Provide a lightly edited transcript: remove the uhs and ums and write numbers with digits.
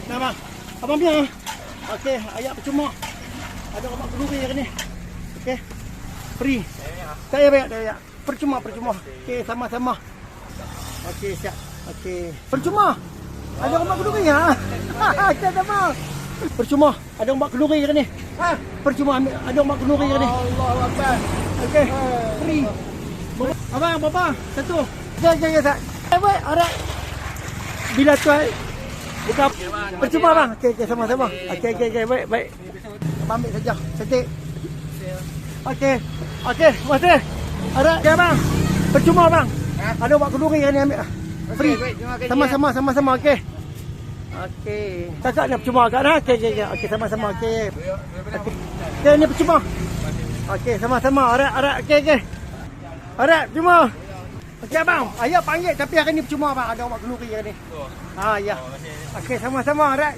Nah, bang. Abang punya. Okey, ayat percuma. Ada orang kenduri hari ni. Okey. Free. Tak payah bayar, tak payah. Percuma. Okey, sama-sama. Okey, siap. Okey. Percuma. Ada orang kenduri ha. Kita sama. Percuma. Ada orang kenduri hari ni. Ha, percuma ada orang kenduri hari ni. Allahu Akbar. Okey. Free. Abang, bapa, satu. Okey, tak. Baik, arah. Bila tuan buka percuma bang. Okey, sama-sama. Okey, baik. Abang ambil saja. Cantik. Okey, masih. Ada ya bang. Percuma bang. Ada buat kenduri yang ni ambil. Free. Sama-sama. Okey. Kakak ni percuma kakak dah. Okey, sama-sama. Okey, ni percuma. Okey, sama-sama. Arak. Okey. Arak, percuma. Okey abang, ayah panggil tapi hari ni percuma abang. Ada buat kenduri hari ni. Ya. Okey, sama-sama. Arak.